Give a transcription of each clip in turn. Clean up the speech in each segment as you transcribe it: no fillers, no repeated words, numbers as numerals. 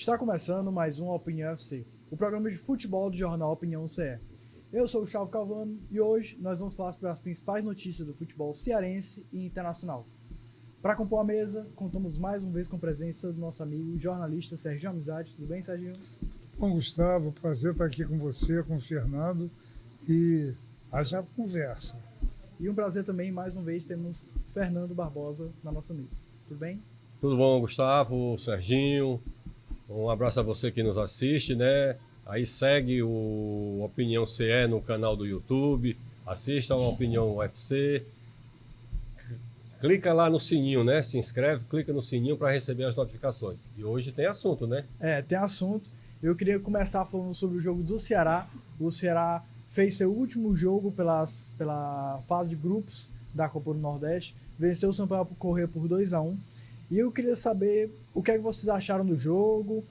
Está começando mais um Opinião FC, o programa de futebol do jornal Opinião CE. Eu sou o Gustavo Calvano e hoje nós vamos falar sobre as principais notícias do futebol cearense e internacional. Para compor a mesa, contamos mais uma vez com a presença do nosso amigo e jornalista Serginho Amizade. Tudo bem, Serginho? Bom, Gustavo, prazer estar aqui com você, com o Fernando e haja conversa. E um prazer também, mais uma vez, temos Fernando Barbosa na nossa mesa. Tudo bem? Tudo bom, Gustavo, Serginho? Um abraço a você que nos assiste, né? Aí segue o Opinião CE no canal do YouTube, assista ao Opinião UFC. Clica lá no sininho, né? Se inscreve, clica no sininho para receber as notificações. E hoje tem assunto, né? Tem assunto. Eu queria começar falando sobre o jogo do Ceará. O Ceará fez seu último jogo pela fase de grupos da Copa do Nordeste. Venceu o Sampaio Corrêa por 2-1. E eu queria saber o que é que vocês acharam do jogo.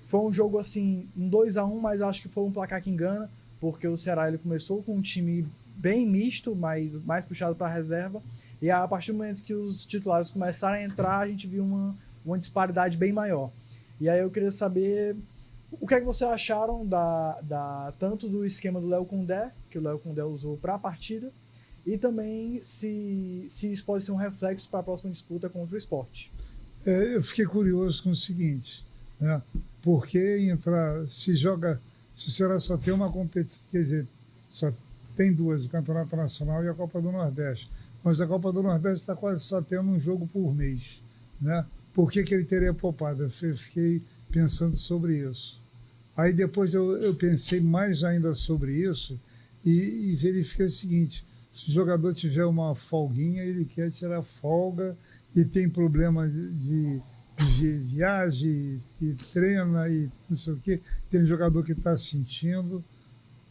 Foi um jogo assim, um 2-1, mas acho que foi um placar que engana, porque o Ceará ele começou com um time bem misto, mas mais puxado para a reserva. E a partir do momento que os titulares começaram a entrar, a gente viu uma disparidade bem maior. E aí eu queria saber o que é que vocês acharam tanto do esquema do Léo Condé, que o Léo Condé usou para a partida, e também se isso pode ser um reflexo para a próxima disputa contra o Sport. Eu fiquei curioso com o seguinte, né? Porque se o Ceará só tem uma competição, quer dizer, só tem duas, o Campeonato Nacional e a Copa do Nordeste. Mas a Copa do Nordeste está quase só tendo um jogo por mês, né? Por que ele teria poupado? Eu fiquei pensando sobre isso. Aí depois eu pensei mais ainda sobre isso e verifiquei o seguinte: se o jogador tiver uma folguinha, ele quer tirar folga e tem problema de viagem e treina e não sei o quê. Tem jogador que está sentindo.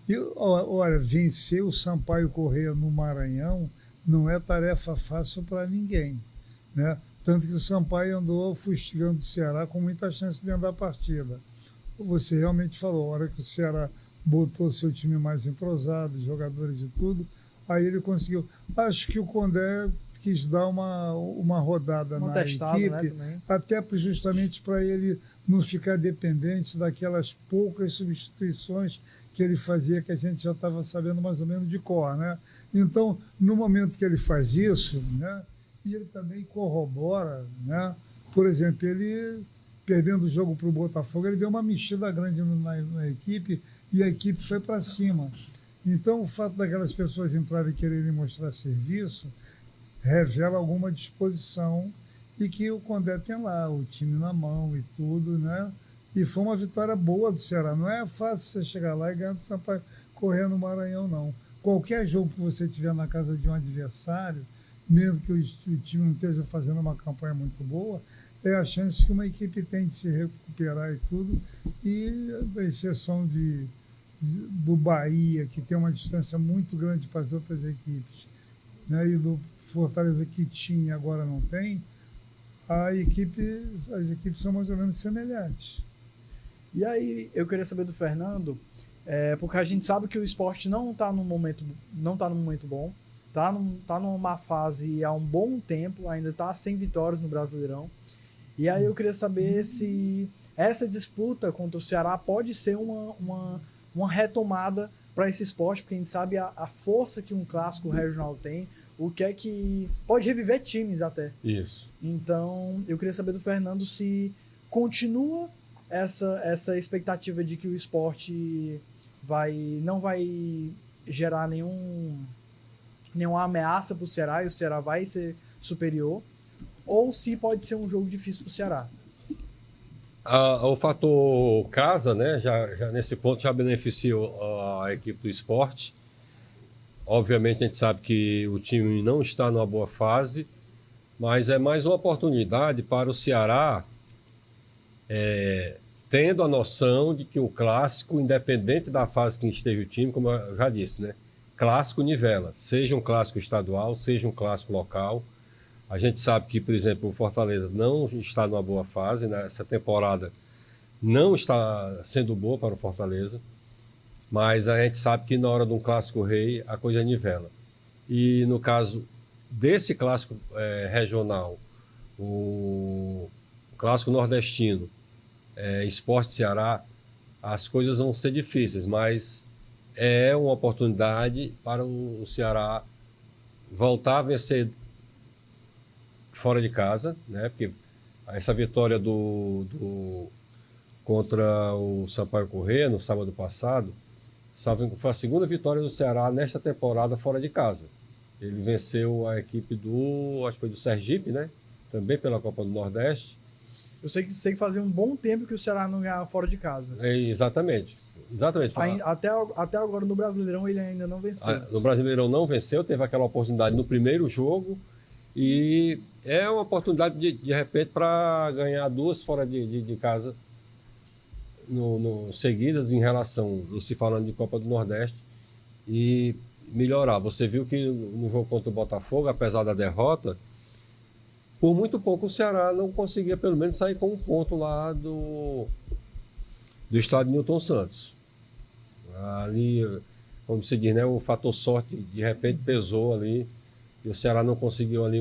E, olha, vencer o Sampaio Corrêa no Maranhão não é tarefa fácil para ninguém, né? Tanto que o Sampaio andou fustigando o Ceará com muita chance dentro da partida. Você realmente falou, a hora que o Ceará botou seu time mais entrosado, jogadores e tudo, aí ele conseguiu. Acho que o Condé quis dar uma rodada na equipe, né, até justamente para ele não ficar dependente daquelas poucas substituições que ele fazia, que a gente já estava sabendo mais ou menos de cor, né? Então, no momento que ele faz isso, né, e ele também corrobora, né? Por exemplo, ele perdendo o jogo para o Botafogo, ele deu uma mexida grande na equipe e a equipe foi para cima. Então, o fato daquelas pessoas entrarem e quererem mostrar serviço revela alguma disposição e que o Condé tem lá o time na mão e tudo, né? E foi uma vitória boa do Ceará. Não é fácil você chegar lá e ganhar do Sampaio Corrêa no Maranhão, não. Qualquer jogo que você tiver na casa de um adversário, mesmo que o time não esteja fazendo uma campanha muito boa, é a chance que uma equipe tem de se recuperar e tudo. E a exceção do Bahia, que tem uma distância muito grande para as outras equipes, né, e do Fortaleza, que tinha agora não tem, as equipes são mais ou menos semelhantes. E aí eu queria saber do Fernando, porque a gente sabe que o Sport não está num momento bom, tá numa fase há um bom tempo, ainda está sem vitórias no Brasileirão. E aí eu queria saber se essa disputa contra o Ceará pode ser uma retomada para esse Sport, porque a gente sabe a força que um clássico regional tem, o que é que pode reviver times até. Isso. Então, eu queria saber do Fernando se continua essa expectativa de que o Sport não vai gerar nenhuma ameaça para o Ceará e o Ceará vai ser superior, ou se pode ser um jogo difícil para o Ceará. O fator casa, né, já nesse ponto já beneficiou a equipe do Sport. Obviamente a gente sabe que o time não está numa boa fase, mas é mais uma oportunidade para o Ceará, tendo a noção de que o clássico, independente da fase que esteja o time, como eu já disse, né, clássico nivela, seja um clássico estadual, seja um clássico local. A gente sabe que, por exemplo, o Fortaleza não está numa boa fase, né? Essa temporada não está sendo boa para o Fortaleza, mas a gente sabe que na hora de um clássico rei a coisa nivela. E no caso desse clássico regional, o clássico nordestino, Sport Ceará, as coisas vão ser difíceis, mas é uma oportunidade para o Ceará voltar a vencer fora de casa, né? Porque essa vitória contra o Sampaio Corrêa no sábado passado foi a segunda vitória do Ceará nesta temporada fora de casa. Ele venceu a equipe acho que foi do Sergipe, né? Também pela Copa do Nordeste. Eu sei que fazia um bom tempo que o Ceará não ganhava fora de casa. Exatamente. Até agora no Brasileirão ele ainda não venceu. No Brasileirão não venceu, teve aquela oportunidade no primeiro jogo e é uma oportunidade de repente para ganhar 2 fora de casa seguidas em relação, se falando de Copa do Nordeste, e melhorar. Você viu que no jogo contra o Botafogo, apesar da derrota, por muito pouco o Ceará não conseguia pelo menos sair com um ponto lá do estádio Newton Santos. Ali, como se diz, né, o fator sorte de repente pesou ali e o Ceará não conseguiu ali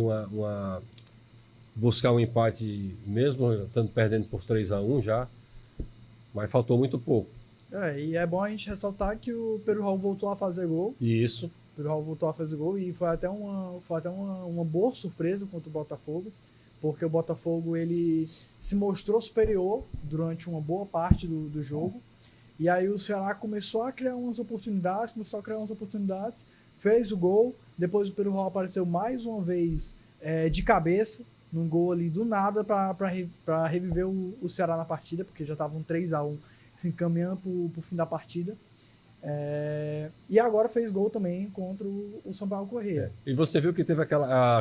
buscar um empate, mesmo estando perdendo por 3-1 já, mas faltou muito pouco. E é bom a gente ressaltar que o Pedro Raul voltou a fazer gol. Isso. O Pedro Raul voltou a fazer gol e foi até uma boa surpresa contra o Botafogo, porque o Botafogo ele se mostrou superior durante uma boa parte do jogo. E aí o Ceará começou a criar umas oportunidades, fez o gol, depois o Pedro Raul apareceu mais uma vez de cabeça, num gol ali do nada para reviver o Ceará na partida, porque já estavam 3-1 se encaminhando para o fim da partida. E agora fez gol também contra o Sampaio Corrêa. E você viu que teve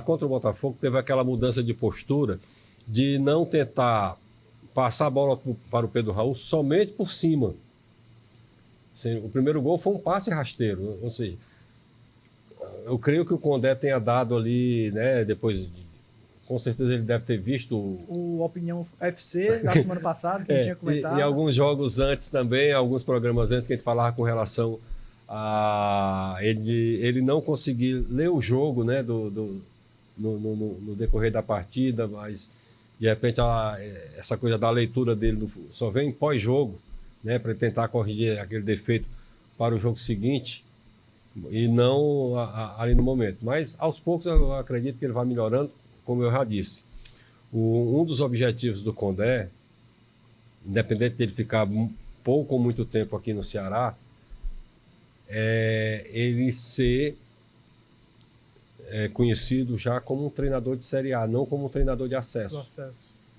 contra o Botafogo, teve aquela mudança de postura de não tentar passar a bola para o Pedro Raul somente por cima. O primeiro gol foi um passe rasteiro, ou seja, eu creio que o Condé tenha dado ali, né, depois, com certeza ele deve ter visto o Opinião FC da semana passada, que a gente tinha comentado. E alguns jogos antes também, alguns programas antes que a gente falava com relação a ele não conseguir ler o jogo, né, no decorrer da partida, mas de repente essa coisa da leitura dele só vem pós-jogo, né, para tentar corrigir aquele defeito para o jogo seguinte e não ali no momento. Mas aos poucos eu acredito que ele vai melhorando, como eu já disse. Um dos objetivos do Condé, independente dele ficar pouco ou muito tempo aqui no Ceará, é ele ser conhecido já como um treinador de Série A, não como um treinador de acesso.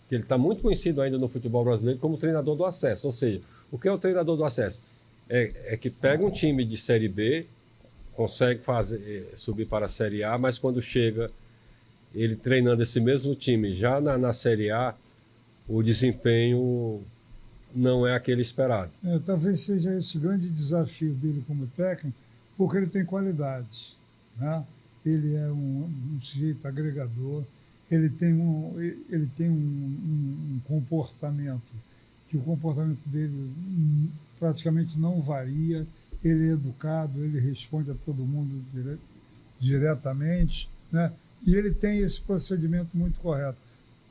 Porque ele está muito conhecido ainda no futebol brasileiro como treinador do acesso. Ou seja, o que é o treinador do acesso? É que pega um time de Série B, consegue subir para a Série A, mas quando chega ele treinando esse mesmo time já na Série A, o desempenho não é aquele esperado. Talvez seja esse o grande desafio dele como técnico, porque ele tem qualidades, né? Ele é um sujeito agregador, ele tem um comportamento, que o comportamento dele praticamente não varia, ele é educado, ele responde a todo mundo diretamente, né? E ele tem esse procedimento muito correto.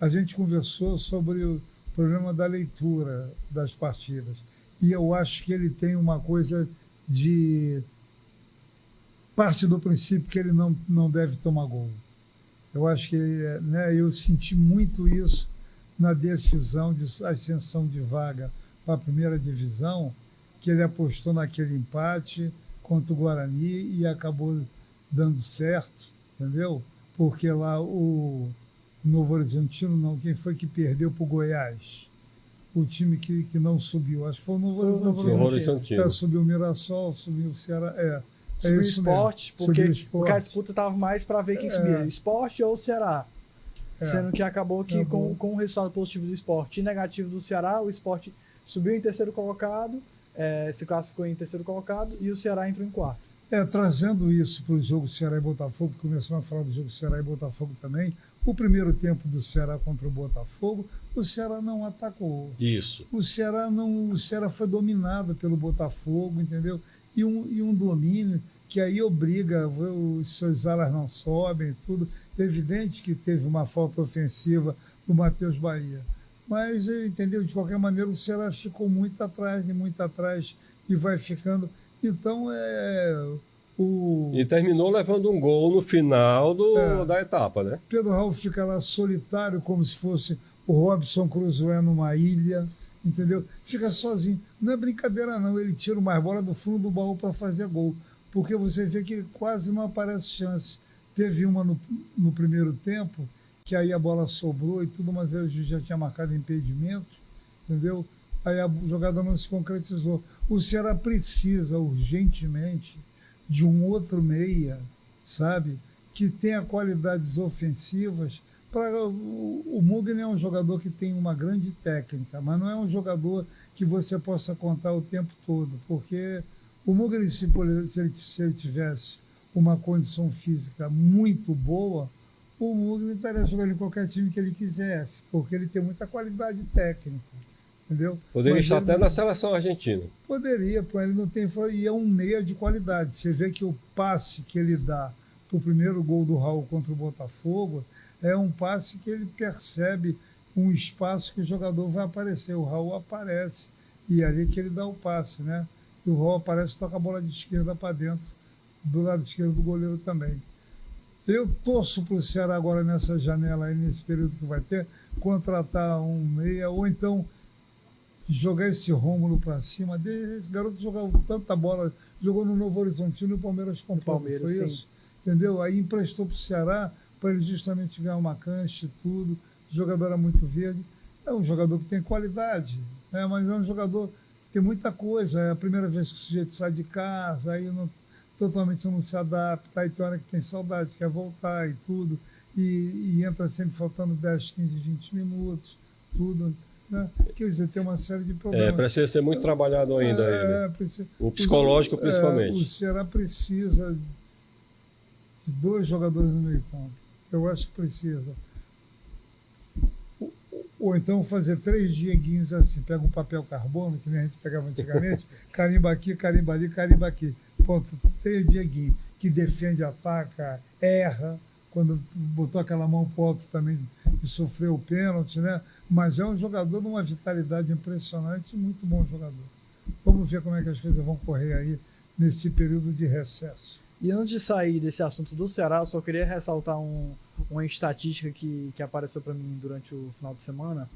A gente conversou sobre o problema da leitura das partidas. E eu acho que ele tem uma coisa de... parte do princípio que ele não deve tomar gol. Eu acho que, né, eu senti muito isso na decisão de ascensão de vaga para a primeira divisão, que ele apostou naquele empate contra o Guarani e acabou dando certo, entendeu? Porque lá o Novo Horizontino, não, quem foi que perdeu para o Goiás? O time que não subiu, acho que foi o Novo Horizontino. Subiu o Mirassol, subiu o Ceará. Subiu o Sport, porque a disputa estava mais para ver quem subia, Sport ou Ceará. Sendo que acabou que com o resultado positivo do Sport e negativo do Ceará, o Sport subiu em terceiro colocado, se classificou em terceiro colocado e o Ceará entrou em quarto. Trazendo isso para o jogo Ceará e Botafogo, começamos a falar do jogo Ceará e Botafogo também, o primeiro tempo do Ceará contra o Botafogo, o Ceará não atacou. Isso. O Ceará foi dominado pelo Botafogo, entendeu? E um domínio que aí obriga, os seus alas não sobem, tudo. É evidente que teve uma falta ofensiva do Matheus Bahia, Mas, entendeu? De qualquer maneira, o Ceará ficou muito atrás e vai ficando. Então, E terminou levando um gol no final É. da etapa, né? Pedro Raul fica lá solitário, como se fosse o Robson Crusoe numa ilha, entendeu? Fica sozinho. Não é brincadeira, não. Ele tira mais bola do fundo do baú para fazer gol. Porque você vê que quase não aparece chance. Teve uma no primeiro tempo, que aí a bola sobrou e tudo, mas aí o juiz já tinha marcado impedimento, entendeu? Aí a jogada não se concretizou. O Ceará precisa urgentemente de um outro meia, sabe? Que tenha qualidades ofensivas. O Mugni é um jogador que tem uma grande técnica, mas não é um jogador que você possa contar o tempo todo, porque o Mugni, se ele tivesse uma condição física muito boa, o Mugni estaria jogando em qualquer time que ele quisesse, porque ele tem muita qualidade técnica, entendeu? Poderia Mas estar ele até na seleção argentina. Poderia, pô, ele não tem. E é um meia de qualidade. Você vê que o passe que ele dá para o primeiro gol do Raul contra o Botafogo é um passe que ele percebe um espaço que o jogador vai aparecer. O Raul aparece e é ali que ele dá o passe, né? E o Raul aparece e toca a bola de esquerda para dentro, do lado esquerdo do goleiro também. Eu torço para o Ceará agora nessa janela aí, nesse período que vai ter, contratar um meia, ou então jogar esse Rômulo para cima. Esse garoto jogava tanta bola, jogou no Novo Horizontino e o Palmeiras comprou, foi sim. isso? Entendeu? Aí emprestou para o Ceará para ele justamente ganhar uma cancha e tudo. O jogador era muito verde. É um jogador que tem qualidade, né? Mas é um jogador que tem muita coisa. É a primeira vez que o sujeito sai de casa, aí totalmente não se adapta, aí tem hora que tem saudade, quer voltar e tudo, e entra sempre faltando 10, 15, 20 minutos, tudo, né? Quer dizer, tem uma série de problemas. Precisa ser muito trabalhado ainda ele. O psicológico, principalmente. O Ceará precisa de 2 jogadores no meio campo. Eu acho que precisa. Ou então fazer 3 Dieguinhos assim, pega um papel carbono, que nem a gente pegava antigamente, carimba aqui, carimba ali, carimba aqui. Ponto, 3 Dieguinhos, que defende, ataca, erra, quando botou aquela mão pro alto também e sofreu o pênalti, né? Mas é um jogador de uma vitalidade impressionante, muito bom jogador. Vamos ver como é que as coisas vão correr aí nesse período de recesso. E antes de sair desse assunto do Ceará, eu só queria ressaltar uma estatística que apareceu para mim durante o final de semana,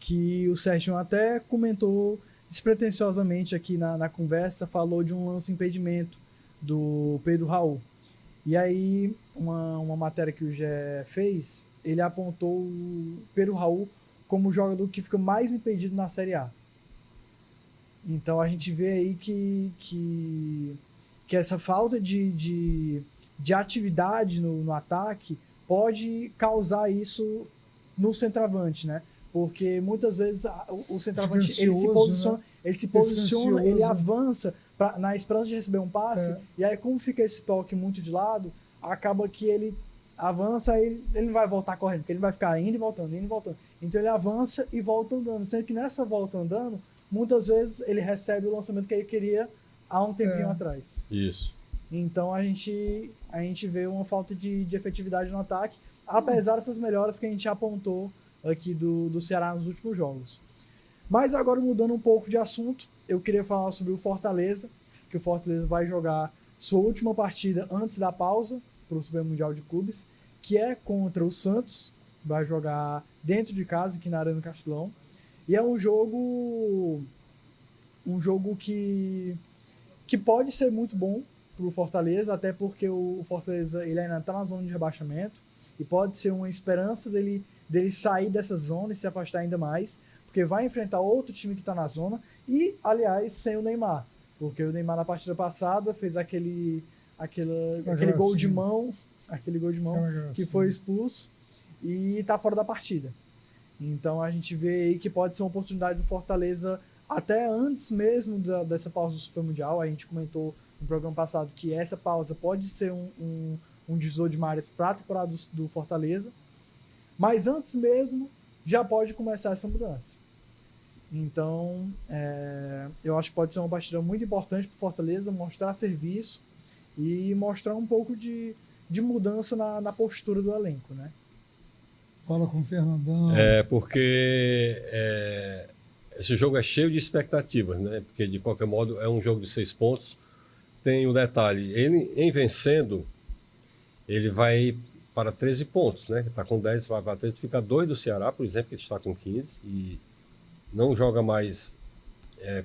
que o Serginho até comentou despretensiosamente aqui na conversa, falou de um lance impedimento do Pedro Raul. E aí, uma matéria que o GE fez, ele apontou o Pedro Raul como o jogador que fica mais impedido na Série A. Então a gente vê aí que essa falta de atividade no ataque pode causar isso no centroavante, né? Porque muitas vezes o centroavante ele se posiciona, ele avança na esperança de receber um passe, e aí como fica esse toque muito de lado, acaba que ele avança e ele não vai voltar correndo, porque ele vai ficar indo e voltando, indo e voltando. Então ele avança e volta andando, sendo que nessa volta andando, muitas vezes ele recebe o lançamento que ele queria há um tempinho atrás. Isso. Então a gente vê uma falta de efetividade no ataque, apesar dessas melhoras que a gente apontou aqui do Ceará nos últimos jogos. Mas agora, mudando um pouco de assunto, eu queria falar sobre o Fortaleza, que o Fortaleza vai jogar sua última partida antes da pausa para o Super Mundial de Clubes, que é contra o Santos. Vai jogar dentro de casa, aqui na Arena do Castelão. E é um jogo que pode ser muito bom para o Fortaleza, até porque o Fortaleza ele ainda está na zona de rebaixamento e pode ser uma esperança dele sair dessa zona e se afastar ainda mais, porque vai enfrentar outro time que está na zona e, aliás, sem o Neymar, porque o Neymar na partida passada fez aquele gol de mão, que foi expulso e está fora da partida. Então a gente vê aí que pode ser uma oportunidade do Fortaleza até antes mesmo dessa pausa do Super Mundial. A gente comentou no programa passado que essa pausa pode ser um divisor de áreas para a temporada do Fortaleza, mas antes mesmo já pode começar essa mudança. Então eu acho que pode ser uma partida muito importante para o Fortaleza, mostrar serviço e mostrar um pouco de mudança na postura do elenco, né? Fala com o Fernandão. Porque esse jogo é cheio de expectativas, né? Porque, de qualquer modo, é um jogo de 6 pontos. Tem o detalhe, ele, em vencendo, ele vai para 13 pontos, né? Está com 10, vai para 13, fica 2 do Ceará, por exemplo, que está com 15, e não joga mais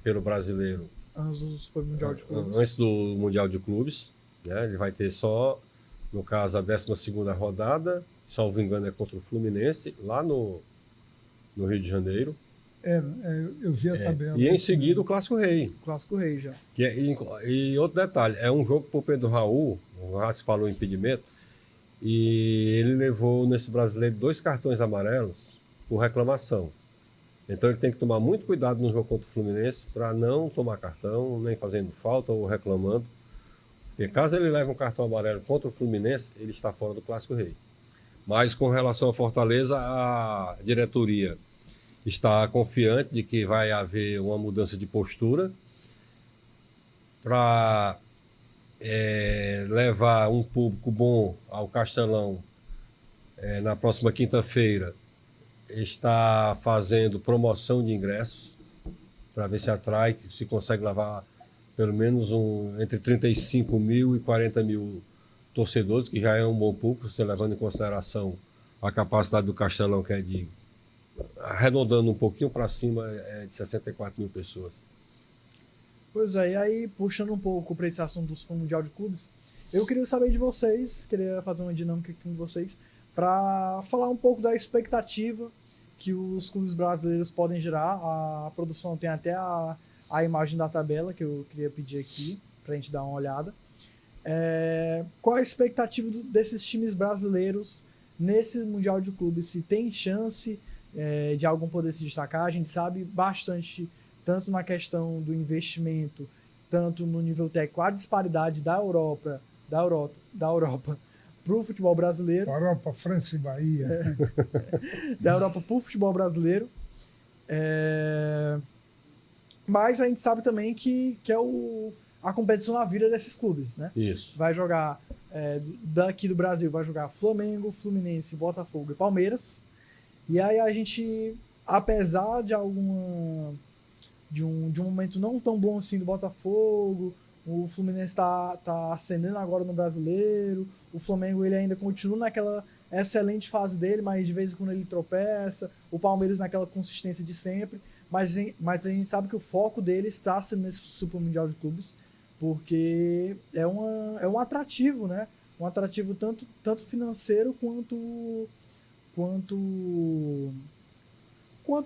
pelo Brasileiro antes do Mundial de Clubes. Né? Ele vai ter só, no caso, a 12ª rodada, salvo engano, é contra o Fluminense, lá no Rio de Janeiro. Eu vi a tabela. E em seguida o Clássico Rei. Clássico Rei já. E outro detalhe, é um jogo para o Pedro Raul, já se falou em impedimento, e ele levou nesse brasileiro 2 cartões amarelos por reclamação. Então ele tem que tomar muito cuidado no jogo contra o Fluminense para não tomar cartão, nem fazendo falta ou reclamando. Porque caso ele leve um cartão amarelo contra o Fluminense, ele está fora do Clássico Rei. Mas com relação à Fortaleza, a diretoria está confiante de que vai haver uma mudança de postura para levar um público bom ao Castelão. Na próxima quinta-feira está fazendo promoção de ingressos para ver se atrai, se consegue levar pelo menos entre 35 mil e 40 mil torcedores, que já é um bom público, você levando em consideração a capacidade do Castelão, que é de, arredondando um pouquinho para cima, de 64 mil pessoas. Pois é, e aí, puxando um pouco para esse assunto do Super Mundial de Clubes, eu queria saber de vocês, queria fazer uma dinâmica aqui com vocês, para falar um pouco da expectativa que os clubes brasileiros podem gerar. A produção tem até a imagem da tabela que eu queria pedir aqui, para a gente dar uma olhada. Qual a expectativa desses times brasileiros nesse Mundial de Clubes? Se tem chance de algum poder se destacar? A gente sabe bastante, tanto na questão do investimento, tanto no nível técnico, a disparidade da Europa para o futebol brasileiro. Europa, França e Bahia. Da Europa para o futebol brasileiro. Mas a gente sabe também que é a competição na vida desses clubes, né? Isso. Vai jogar, daqui do Brasil, vai jogar Flamengo, Fluminense, Botafogo e Palmeiras. E aí a gente, apesar de de um momento não tão bom assim do Botafogo, o Fluminense tá ascendendo agora no Brasileiro, o Flamengo ele ainda continua naquela excelente fase dele, mas de vez em quando ele tropeça, o Palmeiras naquela consistência de sempre, mas a gente sabe que o foco dele está sendo nesse Super Mundial de Clubes, porque é um atrativo, né? Um atrativo tanto financeiro quanto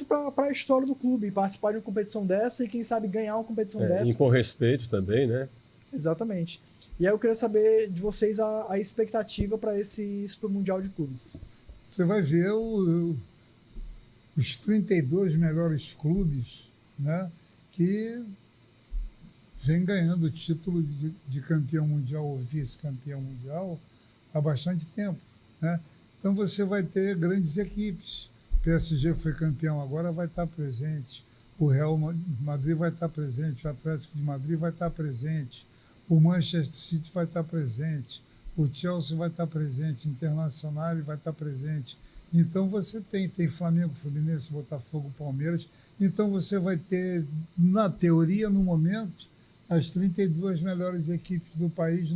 para a história do clube, participar de uma competição dessa e quem sabe ganhar uma competição dessa. Impor respeito também, né? Exatamente. E aí eu queria saber de vocês a expectativa para esse Super Mundial de Clubes. Você vai ver os 32 melhores clubes, né, que vem ganhando o título de campeão mundial ou vice-campeão mundial há bastante tempo, né? Então você vai ter grandes equipes. O PSG foi campeão agora, vai estar presente. O Real Madrid vai estar presente. O Atlético de Madrid vai estar presente. O Manchester City vai estar presente. O Chelsea vai estar presente. O Internacional vai estar presente. Então você tem Flamengo, Fluminense, Botafogo, Palmeiras. Então você vai ter, na teoria, no momento, as 32 melhores equipes do país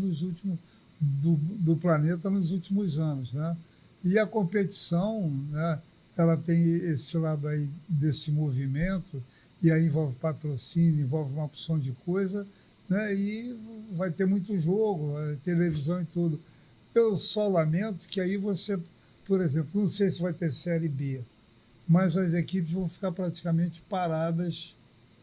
do planeta nos últimos anos, né? E a competição, né, ela tem esse lado aí desse movimento, e aí envolve patrocínio, envolve uma opção de coisa, né? E vai ter muito jogo, televisão e tudo. Eu só lamento que aí você, por exemplo, não sei se vai ter Série B, mas as equipes vão ficar praticamente paradas,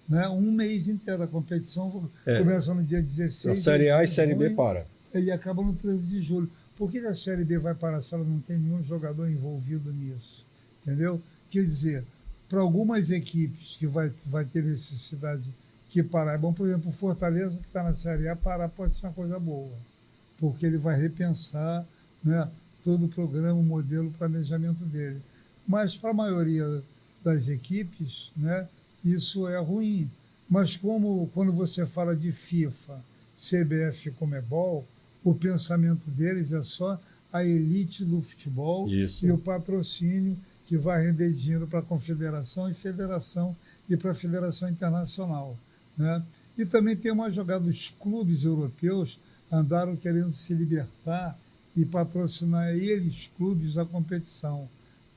né, um mês inteiro. A competição começa no dia 16. A Série A e Série B para. E acaba no 13 de julho. Por que a Série B vai parar se ela não tem nenhum jogador envolvido nisso? Entendeu? Quer dizer, para algumas equipes que vai ter necessidade que parar, é bom, por exemplo, o Fortaleza, que está na Série A, parar pode ser uma coisa boa, porque ele vai repensar, né, todo o programa, o modelo, o planejamento dele. Mas para a maioria das equipes, né, isso é ruim. Mas quando você fala de FIFA, CBF e Conmebol, o pensamento deles é só a elite do futebol Isso. e o patrocínio que vai render dinheiro para a confederação e federação e para a federação internacional, né? E também tem uma jogada, os clubes europeus andaram querendo se libertar e patrocinar eles, clubes, a competição.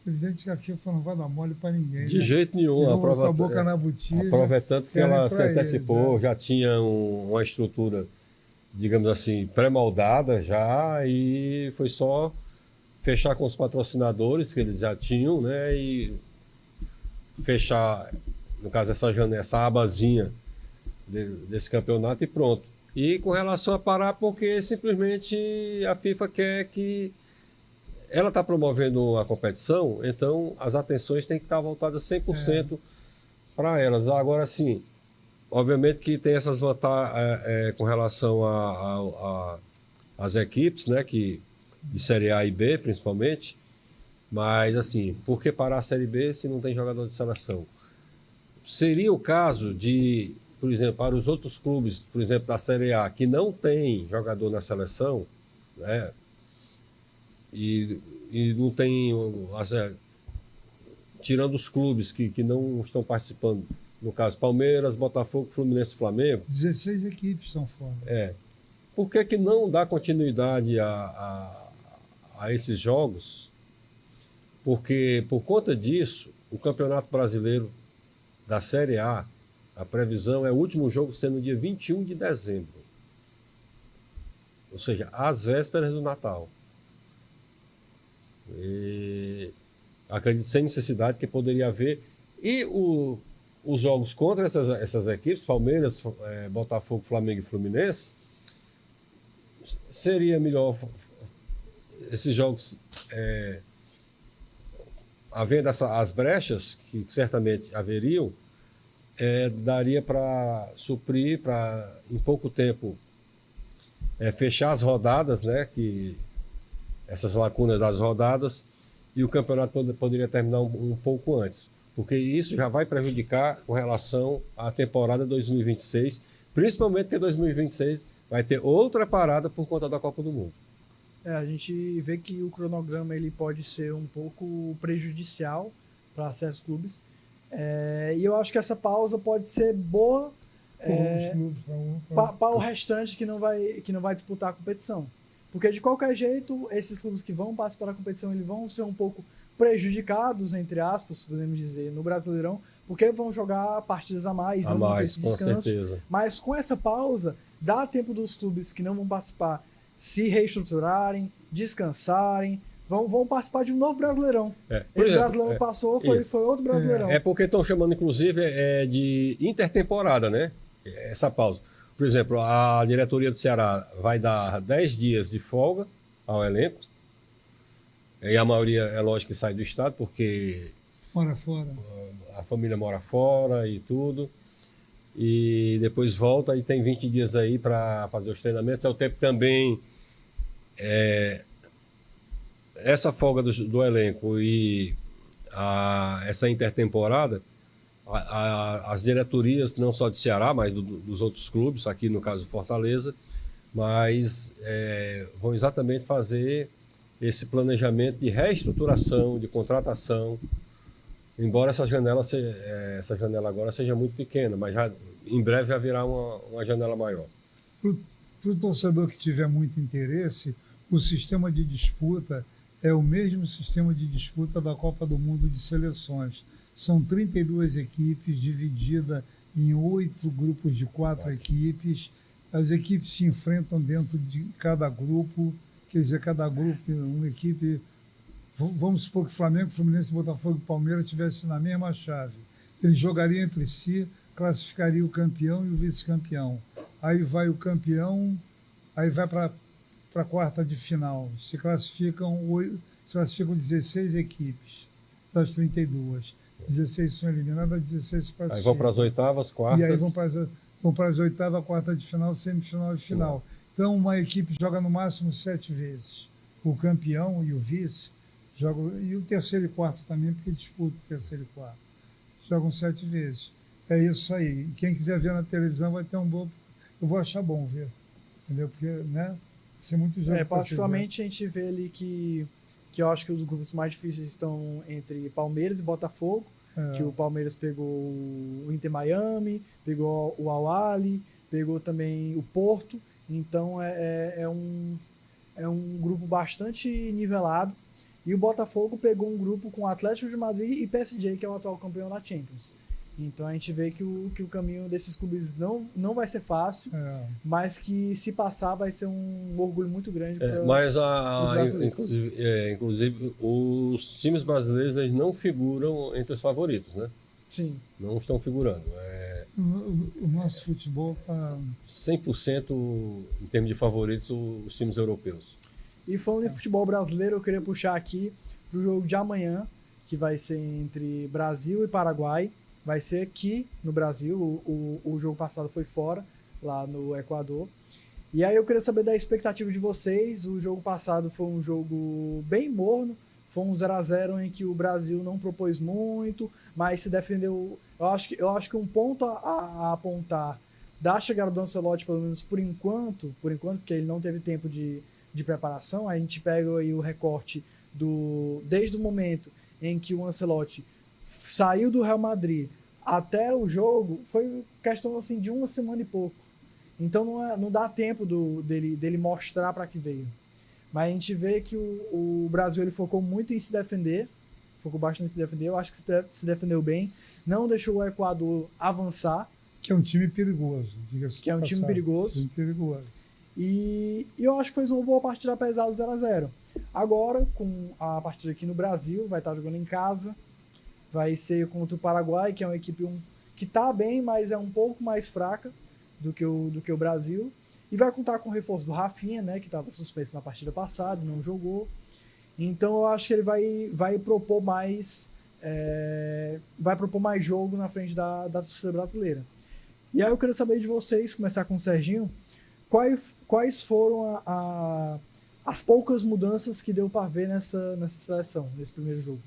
Evidente que a FIFA não vai dar mole para ninguém. De né? jeito nenhum. Com a boca na botija. Aproveitando que querem ela pra se antecipou, eles, né? já tinha uma estrutura, digamos assim, pré-moldada já, e foi só fechar com os patrocinadores que eles já tinham, né? E fechar, no caso, essa abazinha desse campeonato e pronto. E com relação a parar, porque simplesmente a FIFA quer que ela está promovendo a competição, então as atenções têm que estar voltadas 100% para elas. Agora, sim, obviamente que tem essas vantagens com relação às equipes, né, de Série A e B, principalmente, mas, assim, por que parar a Série B se não tem jogador de seleção? Seria o caso de, por exemplo, para os outros clubes, por exemplo, da Série A, que não tem jogador na seleção, né, e não tem, tirando os clubes que não estão participando, no caso Palmeiras, Botafogo, Fluminense e Flamengo. 16 equipes estão fora. Por que não dá continuidade a esses jogos? Porque, por conta disso, o Campeonato Brasileiro da Série A, a previsão é o último jogo sendo no dia 21 de dezembro. Ou seja, às vésperas do Natal. E acredito sem necessidade que poderia haver. E os jogos contra essas equipes, Palmeiras, Botafogo, Flamengo e Fluminense, seria melhor esses jogos, havendo as brechas, que certamente haveriam, daria para suprir, para em pouco tempo fechar as rodadas, né, essas lacunas das rodadas, e o campeonato poderia terminar um pouco antes, porque isso já vai prejudicar com relação à temporada 2026, principalmente porque 2026 vai ter outra parada por conta da Copa do Mundo. A gente vê que o cronograma ele pode ser um pouco prejudicial para certos clubes, e eu acho que essa pausa pode ser boa para o restante que não vai disputar a competição. Porque, de qualquer jeito, esses clubes que vão participar da competição eles vão ser um pouco prejudicados, entre aspas, podemos dizer, no Brasileirão, porque vão jogar partidas a mais, não vão ter esse descanso. Com certeza. Mas com essa pausa, dá tempo dos clubes que não vão participar se reestruturarem, descansarem, vão participar de um novo Brasileirão. Esse Brasileirão passou, foi outro Brasileirão. Porque estão chamando, inclusive, de intertemporada, né? Essa pausa. Por exemplo, a diretoria do Ceará vai dar 10 dias de folga ao elenco. E a maioria, é lógico, que sai do estado, porque mora fora. A família mora fora e tudo. E depois volta e tem 20 dias aí para fazer os treinamentos. É o tempo também. Essa folga do elenco e essa intertemporada, as diretorias, não só de Ceará, mas dos outros clubes, aqui no caso Fortaleza, mas vão exatamente fazer esse planejamento de reestruturação, de contratação, embora essa janela agora seja muito pequena, mas já, em breve já virá uma janela maior. Para o torcedor que tiver muito interesse, o sistema de disputa é o mesmo sistema de disputa da Copa do Mundo de Seleções. São 32 equipes divididas em 8 grupos de 4 equipes. As equipes se enfrentam dentro de cada grupo, quer dizer, cada grupo, uma equipe... Vamos supor que Flamengo, Fluminense, Botafogo e Palmeiras estivessem na mesma chave. Eles jogariam entre si, classificariam o campeão e o vice-campeão. Aí vai o campeão, aí vai para a quarta de final. Se classificam 16 equipes das 32. 16 são eliminadas, 16 se classificam. Aí vão para as oitavas, quartas. E aí vão para as oitavas, quarta de final, semifinal e final. Então, uma equipe joga no máximo 7 vezes. O campeão e o vice jogam, e o terceiro e quarto também, porque disputa o terceiro e quarto. Jogam 7 vezes. É isso aí. Quem quiser ver na televisão vai ter um bom... Eu vou achar bom ver. Entendeu? Porque, né? ser muito jogo. Particularmente a gente vê ali que eu acho que os grupos mais difíceis estão entre Palmeiras e Botafogo, que o Palmeiras pegou o Inter Miami, pegou o Al Ahly, pegou também o Porto, então é um grupo bastante nivelado. E o Botafogo pegou um grupo com Atlético de Madrid e PSG, que é o atual campeão da Champions. Então a gente vê que o caminho desses clubes não vai ser fácil, mas que se passar vai ser um orgulho muito grande para os brasileiros. Inclusive, os times brasileiros eles não figuram entre os favoritos, né? Sim. Não estão figurando. O nosso futebol está 100% em termos de favoritos os times europeus. E falando em futebol brasileiro, eu queria puxar aqui para o jogo de amanhã, que vai ser entre Brasil e Paraguai. Vai ser aqui no Brasil, o jogo passado foi fora, lá no Equador. E aí eu queria saber da expectativa de vocês. O jogo passado foi um jogo bem morno, foi um 0-0 em que o Brasil não propôs muito, mas se defendeu. Eu acho que um ponto a apontar da chegada do Ancelotti, pelo menos por enquanto, porque ele não teve tempo de preparação, a gente pega aí o recorte desde o momento em que o Ancelotti saiu do Real Madrid até o jogo, foi questão assim, de uma semana e pouco. Então não dá tempo dele mostrar para que veio. Mas a gente vê que o Brasil ele focou muito em se defender, focou bastante em se defender, eu acho que se defendeu bem, não deixou o Equador avançar. Que é um time perigoso, diga-se. Que é um time perigoso. E eu acho que fez uma boa partida apesar do 0-0. Agora, com a partida aqui no Brasil, vai estar jogando em casa, vai ser contra o Paraguai, que é uma equipe que está bem, mas é um pouco mais fraca do que o Brasil. E vai contar com o reforço do Rafinha, né, que estava suspenso na partida passada, não jogou. Então eu acho que ele vai propor mais jogo na frente da torcida brasileira. E aí eu queria saber de vocês, começar com o Serginho, quais foram as poucas mudanças que deu para ver nessa seleção, nesse primeiro jogo?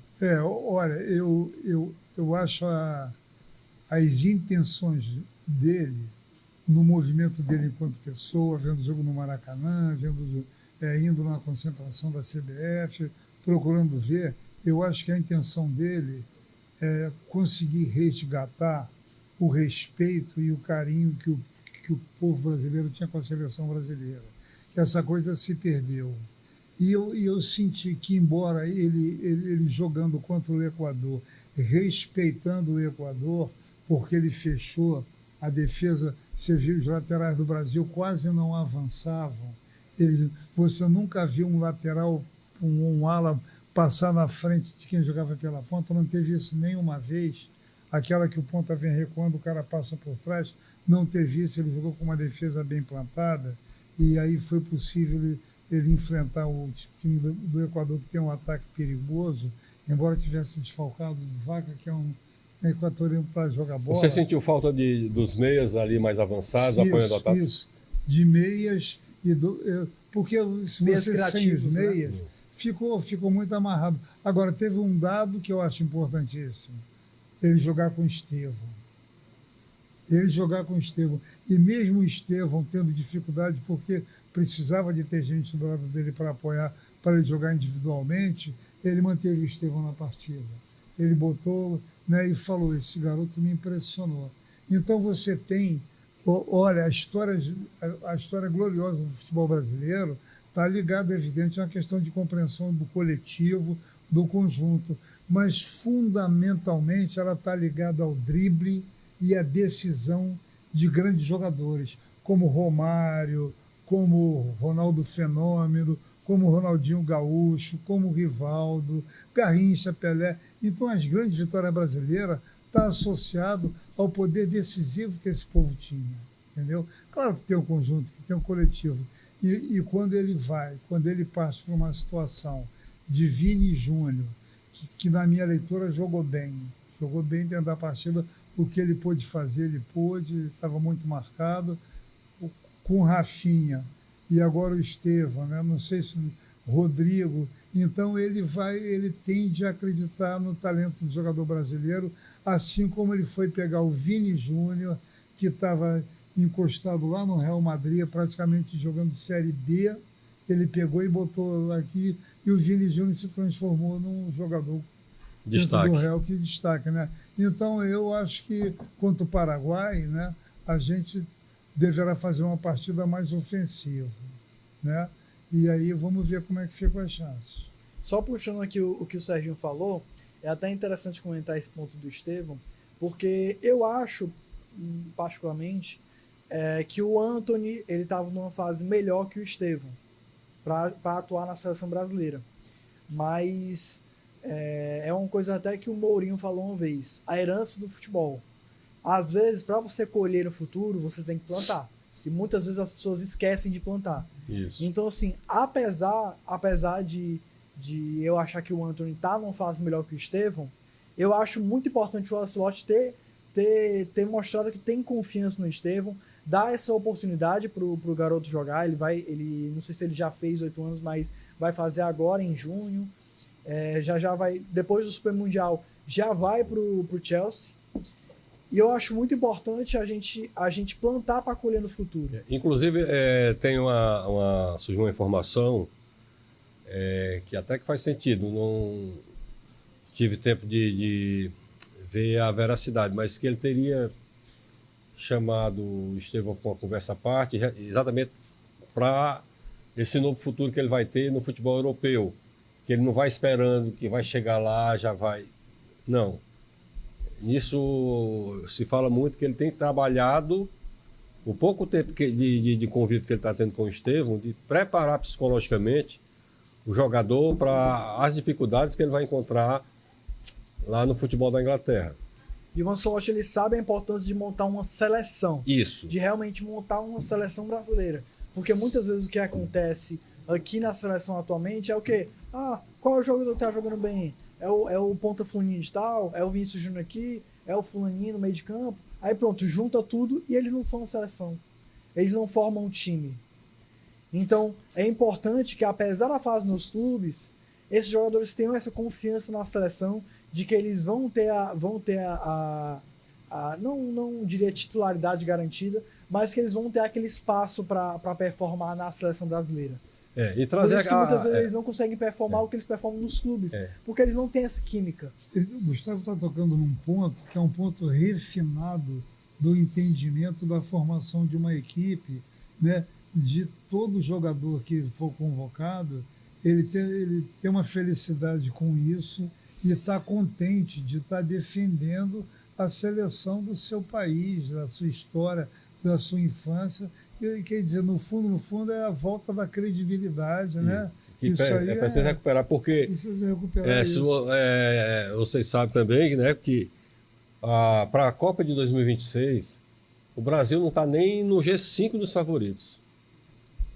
Olha, eu acho as intenções dele, no movimento dele enquanto pessoa, vendo o jogo no Maracanã, indo na concentração da CBF, procurando ver, eu acho que a intenção dele é conseguir resgatar o respeito e o carinho que o povo brasileiro tinha com a seleção brasileira. Essa coisa se perdeu. E eu senti que, embora ele jogando contra o Equador, respeitando o Equador, porque ele fechou a defesa, você viu os laterais do Brasil quase não avançavam. Você nunca viu um lateral, um ala, passar na frente de quem jogava pela ponta, não teve isso nenhuma vez. Aquela que o ponta vem recuando, o cara passa por trás, não teve isso, ele jogou com uma defesa bem plantada, e aí foi possível ele enfrentar o time do Equador, que tem um ataque perigoso, embora tivesse desfalcado o Vaca, que é um equatoriano para jogar bola. Você sentiu falta dos meias ali mais avançados, apoiando o ataque? Isso, de meias, porque se você sem os meias, né? ficou muito amarrado. Agora, teve um dado que eu acho importantíssimo, ele jogar com o Estevão. E mesmo o Estevão tendo dificuldade, porque precisava de ter gente do lado dele para apoiar, para ele jogar individualmente, ele manteve o Estevão na partida. Ele botou, né, e falou, esse garoto me impressionou. Então você tem, olha, a história gloriosa do futebol brasileiro está ligada, evidente, a uma questão de compreensão do coletivo, do conjunto, mas fundamentalmente ela está ligada ao drible e à decisão de grandes jogadores, como Romário, como Ronaldo Fenômeno, como Ronaldinho Gaúcho, como Rivaldo, Garrincha, Pelé. Então, as grandes vitórias brasileiras estão associadas ao poder decisivo que esse povo tinha, entendeu? Claro que tem um conjunto, que tem um coletivo. E quando ele parte para uma situação de Vini Júnior, que na minha leitura jogou bem dentro da partida, o que ele pôde fazer, ele pôde, estava muito marcado, com Rafinha e agora o Estevão, né? Não sei se Rodrigo, então ele tende a acreditar no talento do jogador brasileiro, assim como ele foi pegar o Vini Júnior, que estava encostado lá no Real Madrid, praticamente jogando Série B, ele pegou e botou aqui, e o Vini Júnior se transformou num jogador Destaque. dentro do Real que destaca, né? Então, eu acho que, contra o Paraguai, né, a gente deverá fazer uma partida mais ofensiva, né? E aí vamos ver como é que ficam as chances. Só puxando aqui o que o Serginho falou, é até interessante comentar esse ponto do Estevão, porque eu acho, particularmente, que o Antony ele estava numa fase melhor que o Estevão para atuar na seleção brasileira. Mas é uma coisa até que o Mourinho falou uma vez, a herança do futebol. Às vezes, para você colher no futuro, você tem que plantar. E muitas vezes as pessoas esquecem de plantar. Isso. Então, assim, apesar de eu achar que o Antony tá numa fase melhor que o Estevão, eu acho muito importante o Ancelotti ter mostrado que tem confiança no Estevão, dar essa oportunidade pro garoto jogar. Ele não sei se ele já fez 8 anos, mas vai fazer agora em junho. Já vai, depois do Super Mundial, já vai pro Chelsea. E eu acho muito importante a gente plantar para colher no futuro. Inclusive, surgiu uma informação que até que faz sentido. Não tive tempo de ver a veracidade, mas que ele teria chamado o Estevão para uma conversa à parte, exatamente para esse novo futuro que ele vai ter no futebol europeu. Que ele não vai esperando que vai chegar lá, já vai... Não. Nisso se fala muito que ele tem trabalhado o pouco tempo de convívio que ele está tendo com o Estevão, de preparar psicologicamente o jogador para as dificuldades que ele vai encontrar lá no futebol da Inglaterra. E o Ancelotti, ele sabe a importância de montar uma seleção. Isso. De realmente montar uma seleção brasileira. Porque muitas vezes o que acontece aqui na seleção atualmente é o quê? Qual é o jogador que está jogando bem? É o ponta fulaninho de tal, é o Vinícius Júnior aqui, é o fulaninho no meio de campo. Aí pronto, junta tudo e eles não são uma seleção. Eles não formam um time. Então, é importante que, apesar da fase nos clubes, esses jogadores tenham essa confiança na seleção de que eles vão ter não diria titularidade garantida, mas que eles vão ter aquele espaço para performar na seleção brasileira. E trazer Por isso que muitas vezes eles não conseguem performar o que eles performam nos clubes, porque eles não têm essa química. O Gustavo está tocando num ponto que é um ponto refinado do entendimento da formação de uma equipe, né? De todo jogador que for convocado, ele ter uma felicidade com isso e estar contente de estar defendendo a seleção do seu país, da sua história, da sua infância. Quer dizer, no fundo, é a volta da credibilidade, né? Isso aí é preciso recuperar, porque vocês sabem também, né, que para a Copa de 2026, o Brasil não está nem no G5 dos favoritos.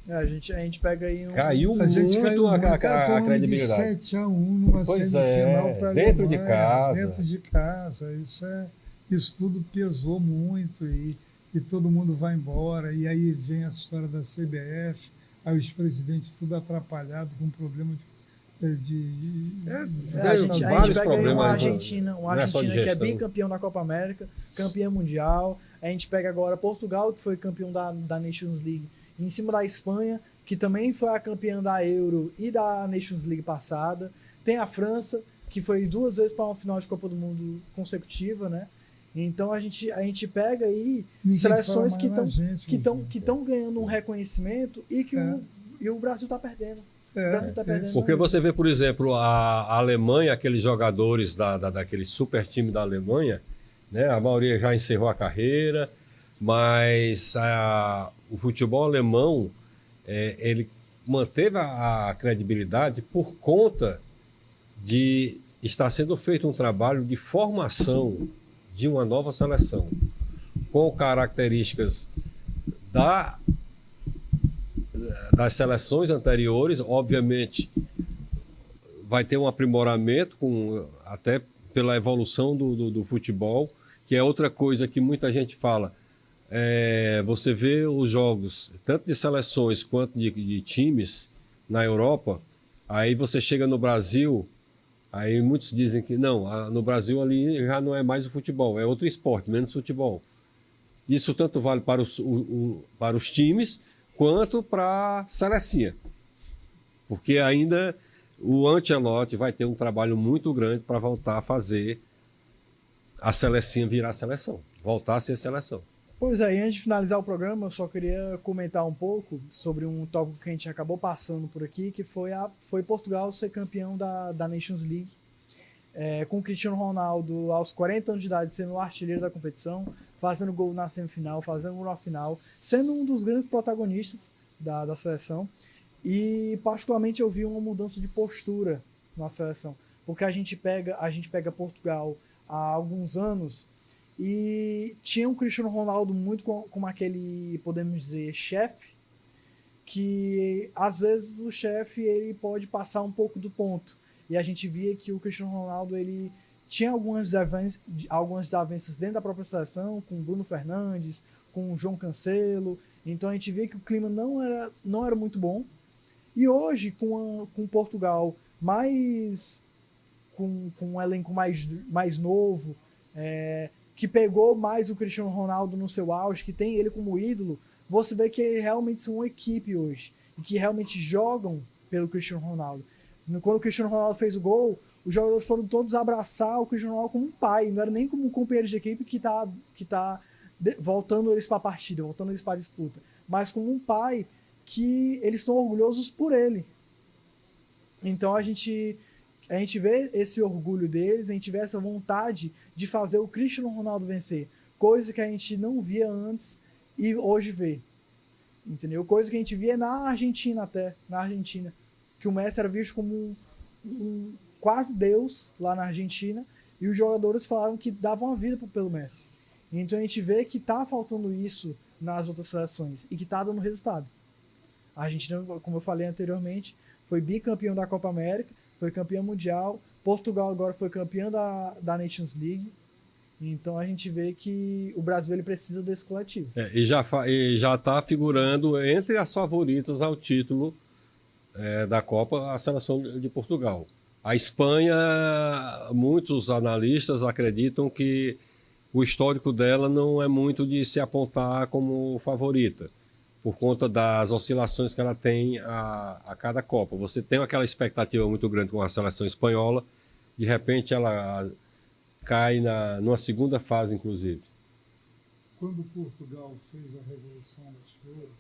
A gente pega aí Caiu muito a credibilidade. 7-1 numa semifinal para dentro de casa. Dentro de casa. Isso tudo pesou muito e todo mundo vai embora. E aí vem essa história da CBF, aí os presidentes tudo atrapalhado com problema a gente pega aí uma Argentina que é bicampeão da Copa América, campeã mundial. A gente pega agora Portugal, que foi campeão da Nations League, em cima da Espanha, que também foi a campeã da Euro e da Nations League passada. Tem a França, que foi 2 vezes para uma final de Copa do Mundo consecutiva, né? Então a gente pega aí seleções que estão ganhando um reconhecimento e que o Brasil está perdendo. Porque você vê, por exemplo, a Alemanha, aqueles jogadores daquele super time da Alemanha, né? A maioria já encerrou a carreira, mas o futebol alemão ele manteve a credibilidade por conta de estar sendo feito um trabalho de formação de uma nova seleção, com características das seleções anteriores. Obviamente vai ter um aprimoramento até pela evolução do futebol, que é outra coisa que muita gente fala. Você vê os jogos, tanto de seleções quanto de times na Europa, aí você chega no Brasil, aí muitos dizem que não, no Brasil ali já não é mais o futebol, é outro esporte, menos futebol. Isso tanto vale para os times quanto para a seleção. Porque ainda o Ancelotti vai ter um trabalho muito grande para voltar a fazer a seleção virar seleção, voltar a ser seleção. Pois é, e antes de finalizar o programa, eu só queria comentar um pouco sobre um tópico que a gente acabou passando por aqui, que foi Portugal ser campeão da Nations League, com o Cristiano Ronaldo aos 40 anos de idade sendo o artilheiro da competição, fazendo gol na semifinal, fazendo gol na final, sendo um dos grandes protagonistas da seleção. E particularmente eu vi uma mudança de postura na seleção, porque a gente pega Portugal há alguns anos e tinha um Cristiano Ronaldo muito como aquele, podemos dizer, chefe, que às vezes o chefe ele pode passar um pouco do ponto. E a gente via que o Cristiano Ronaldo ele tinha algumas desavenças dentro da própria seleção, com o Bruno Fernandes, com o João Cancelo. Então a gente via que o clima não era muito bom. E hoje, com Portugal com um elenco mais novo, que pegou mais o Cristiano Ronaldo no seu auge, que tem ele como ídolo, você vê que realmente são uma equipe hoje, e que realmente jogam pelo Cristiano Ronaldo. Quando o Cristiano Ronaldo fez o gol, os jogadores foram todos abraçar o Cristiano Ronaldo como um pai, não era nem como um companheiro de equipe que tá voltando eles para a partida, voltando eles para a disputa, mas como um pai que eles estão orgulhosos por ele. Então a gente vê esse orgulho deles, a gente vê essa vontade de fazer o Cristiano Ronaldo vencer, coisa que a gente não via antes e hoje vê, entendeu? Coisa que a gente via na Argentina, que o Messi era visto como um quase Deus lá na Argentina, e os jogadores falaram que davam a vida pelo Messi. Então a gente vê que tá faltando isso nas outras seleções e que tá dando resultado. A Argentina, como eu falei anteriormente, foi bicampeão da Copa América, foi campeão mundial. Portugal agora foi campeão da Nations League. Então a gente vê que o Brasil ele precisa desse coletivo. E já está figurando entre as favoritas ao título da Copa a seleção de Portugal. A Espanha, muitos analistas acreditam que o histórico dela não é muito de se apontar como favorita, por conta das oscilações que ela tem a cada Copa. Você tem aquela expectativa muito grande com a seleção espanhola, de repente ela cai numa segunda fase, inclusive. Quando Portugal fez a Revolução das Flores,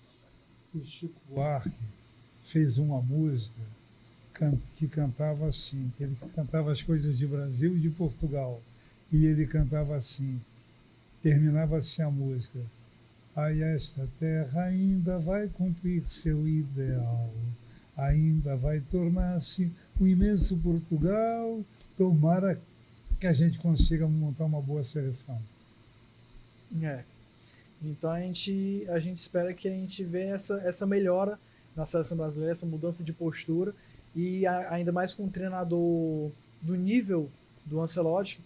o Chico Buarque fez uma música que cantava assim, ele cantava as coisas de Brasil e de Portugal, e ele cantava assim, terminava assim a música: "Ai, esta terra ainda vai cumprir seu ideal, ainda vai tornar-se um imenso Portugal, tomara que a gente consiga montar uma boa seleção." Então a gente espera que a gente vê essa melhora na seleção brasileira, essa mudança de postura, e ainda mais com o treinador do nível do Ancelotti,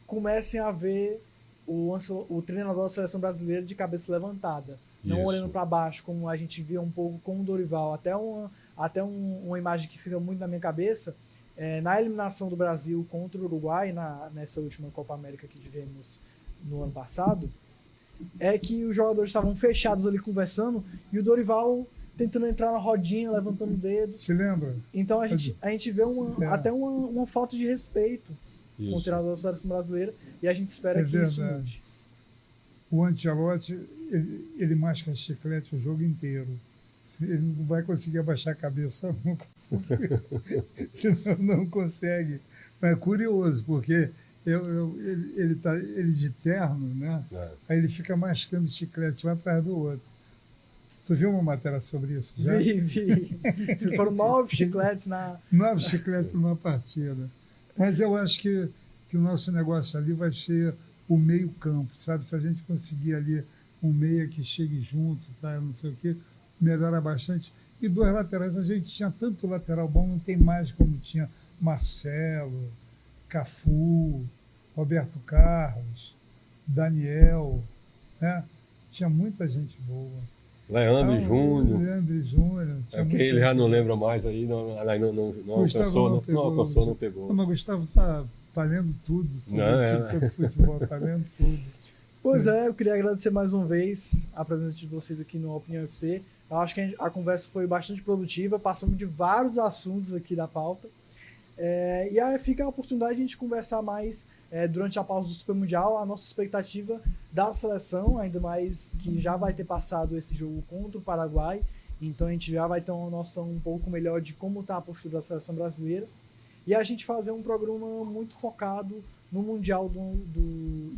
comecem a ver o treinador da seleção brasileira de cabeça levantada, não olhando para baixo, como a gente via um pouco com o Dorival. Até uma imagem que fica muito na minha cabeça, na eliminação do Brasil contra o Uruguai, nessa última Copa América que tivemos no ano passado, é que os jogadores estavam fechados ali conversando, e o Dorival tentando entrar na rodinha, levantando o dedo. Se lembra? Então a gente vê até uma falta de respeito com o treinador da seleção brasileira, e a gente espera que isso mude. O Ancelotti, ele masca chiclete o jogo inteiro. Ele não vai conseguir abaixar a cabeça nunca. Senão não consegue. Mas é curioso, porque ele de terno, né? Aí ele fica mascando chiclete um atrás do outro. Tu viu uma matéria sobre isso já? Vi. Foram 9 chicletes 9 chicletes numa partida. Mas eu acho que o nosso negócio ali vai ser o meio campo, sabe? Se a gente conseguir ali um meia que chegue junto, tá? Não sei o quê, melhora bastante. E 2 laterais, a gente tinha tanto lateral bom, não tem mais como tinha Marcelo, Cafu, Roberto Carlos, Daniel, né? Tinha muita gente boa. Leandro Júnior. Leandro Júnior. É porque ele já não lembra mais aí, não alcançou, não pegou. Mas Gustavo tá lendo tudo sobre futebol, tá lendo tudo. Pois é, eu queria agradecer mais uma vez a presença de vocês aqui no Opinião UFC. Eu acho que a conversa foi bastante produtiva, passamos de vários assuntos aqui da pauta. E aí fica a oportunidade de a gente conversar mais durante a pausa do Super Mundial, a nossa expectativa da seleção, ainda mais que já vai ter passado esse jogo contra o Paraguai, então a gente já vai ter uma noção um pouco melhor de como está a postura da seleção brasileira, e a gente fazer um programa muito focado no Mundial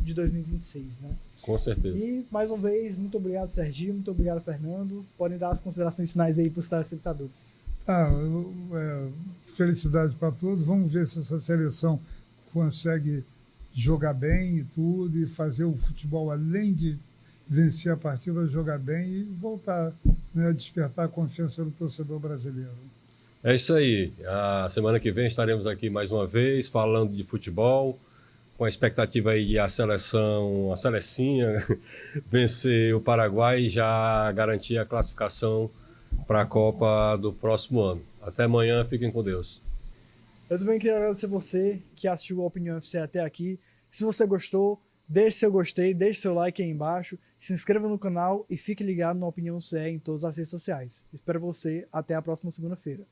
de 2026, né? Com certeza. E, mais uma vez, muito obrigado, Serginho, muito obrigado, Fernando. Podem dar as considerações finais aí para os telespectadores. Felicidade para todos. Vamos ver se essa seleção consegue jogar bem e tudo, e fazer o futebol, além de vencer a partida, jogar bem e voltar, né, a despertar a confiança do torcedor brasileiro. É isso aí. A semana que vem estaremos aqui mais uma vez falando de futebol, com a expectativa aí de a Selecinha, vencer o Paraguai e já garantir a classificação para a Copa do próximo ano. Até amanhã, fiquem com Deus. Eu também queria agradecer você que assistiu a Opinião UFC até aqui. Se você gostou, deixe seu gostei, deixe seu like aí embaixo, se inscreva no canal e fique ligado na Opinião UFC em todas as redes sociais. Espero você até a próxima segunda-feira.